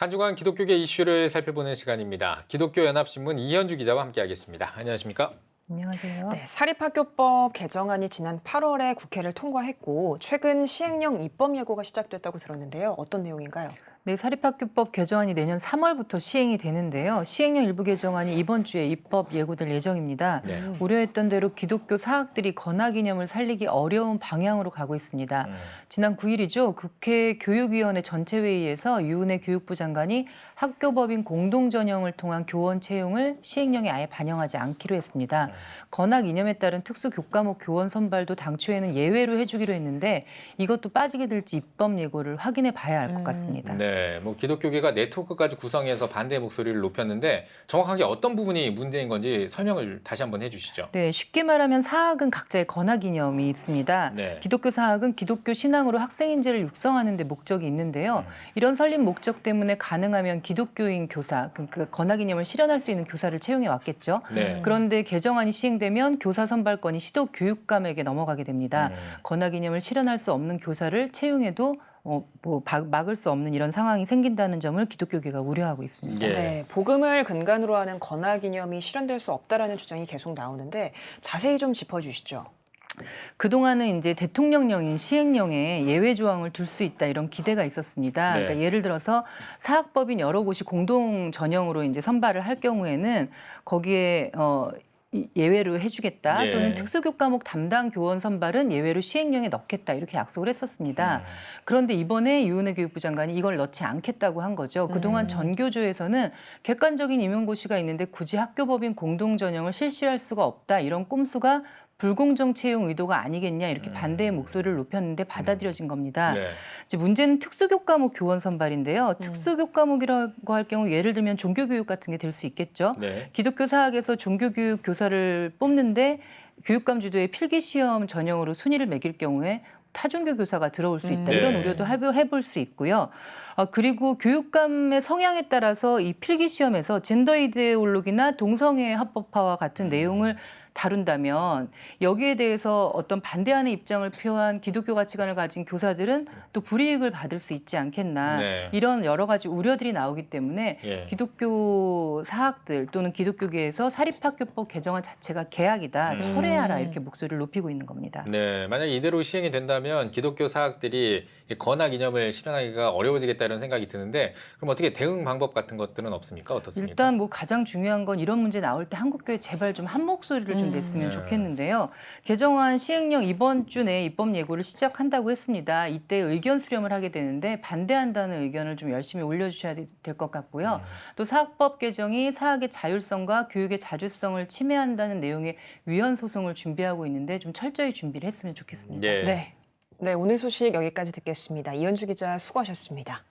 한 주간 기독교계 이슈를 살펴보는 시간입니다. 기독교 연합신문 이현주 기자와 함께하겠습니다. 안녕하십니까? 안녕하세요. 네, 사립학교법 개정안이 지난 8월에 국회를 통과했고 최근 시행령 입법 예고가 시작됐다고 들었는데요. 어떤 내용인가요? 네, 사립학교법 개정안이 내년 3월부터 시행이 되는데요. 시행령 일부 개정안이 이번 주에 입법 예고될 예정입니다. 네. 우려했던 대로 기독교 사학들이 건학 이념을 살리기 어려운 방향으로 가고 있습니다. 지난 9일이죠. 국회 교육위원회 전체회의에서 유은혜 교육부 장관이 학교법인 공동전형을 통한 교원 채용을 시행령에 아예 반영하지 않기로 했습니다. 건학 이념에 따른 특수 교과목 교원 선발도 당초에는 예외로 해주기로 했는데 이것도 빠지게 될지 입법 예고를 확인해 봐야 할 것 같습니다. 네, 기독교계가 네트워크까지 구성해서 반대 목소리를 높였는데 정확하게 어떤 부분이 문제인 건지 설명을 다시 한번 해주시죠. 네, 쉽게 말하면 사학은 각자의 건학 이념이 있습니다. 네. 기독교 사학은 기독교 신앙으로 학생 인재를 육성하는 데 목적이 있는데요. 이런 설립 목적 때문에 가능하면 기독교인 교사, 그러니까 건학 이념을 실현할 수 있는 교사를 채용해 왔겠죠. 네. 그런데 개정안이 시행되면 교사 선발권이 시도 교육감에게 넘어가게 됩니다. 건학 이념을 실현할 수 없는 교사를 채용해도 막을 수 없는 이런 상황이 생긴다는 점을 기독교계가 우려하고 있습니다. 예. 네, 복음을 근간으로 하는 건학 이념이 실현될 수 없다라는 주장이 계속 나오는데 자세히 좀 짚어주시죠. 그동안은 이제 대통령령인 시행령에 예외 조항을 둘 수 있다 이런 기대가 있었습니다. 네. 그러니까 예를 들어서 사학법인 여러 곳이 공동 전형으로 이제 선발을 할 경우에는 거기에 예외로 해주겠다 예. 또는 특수교과목 담당 교원 선발은 예외로 시행령에 넣겠다 이렇게 약속을 했었습니다. 그런데 이번에 유은혜 교육부 장관이 이걸 넣지 않겠다고 한 거죠. 그동안 전교조에서는 객관적인 임용고시가 있는데 굳이 학교법인 공동전형을 실시할 수가 없다 이런 꼼수가 불공정 채용 의도가 아니겠냐 이렇게 반대의 목소리를 높였는데 받아들여진 겁니다. 네. 이제 문제는 특수교과목 교원 선발인데요. 특수교과목이라고 할 경우 예를 들면 종교교육 같은 게 될 수 있겠죠. 네. 기독교 사학에서 종교교육 교사를 뽑는데 교육감 주도의 필기시험 전형으로 순위를 매길 경우에 타종교 교사가 들어올 수 있다. 네. 이런 우려도 해볼 수 있고요. 그리고 교육감의 성향에 따라서 이 필기시험에서 젠더 이데올로기나 동성애 합법화와 같은 내용을 다룬다면 여기에 대해서 어떤 반대하는 입장을 표한 기독교 가치관을 가진 교사들은 또 불이익을 받을 수 있지 않겠나 네. 이런 여러 가지 우려들이 나오기 때문에 예. 기독교 사학들 또는 기독교계에서 사립학교법 개정안 자체가 개약이다 철회하라 이렇게 목소리를 높이고 있는 겁니다. 네, 만약 이대로 시행이 된다면 기독교 사학들이 이 건학 이념을 실현하기가 어려워지겠다 이런 생각이 드는데 그럼 어떻게 대응 방법 같은 것들은 없습니까? 어떻습니까? 일단 가장 중요한 건 이런 문제 나올 때 한국교회 제발 좀 한 목소리를 좀 냈으면 네. 좋겠는데요. 개정안 시행령 이번 주 내에 입법 예고를 시작한다고 했습니다. 이때 의견 수렴을 하게 되는데 반대한다는 의견을 좀 열심히 올려주셔야 될 것 같고요. 또 사학법 개정이 사학의 자율성과 교육의 자주성을 침해한다는 내용의 위헌 소송을 준비하고 있는데 좀 철저히 준비를 했으면 좋겠습니다. 예. 네, 오늘 소식 여기까지 듣겠습니다. 이현주 기자 수고하셨습니다.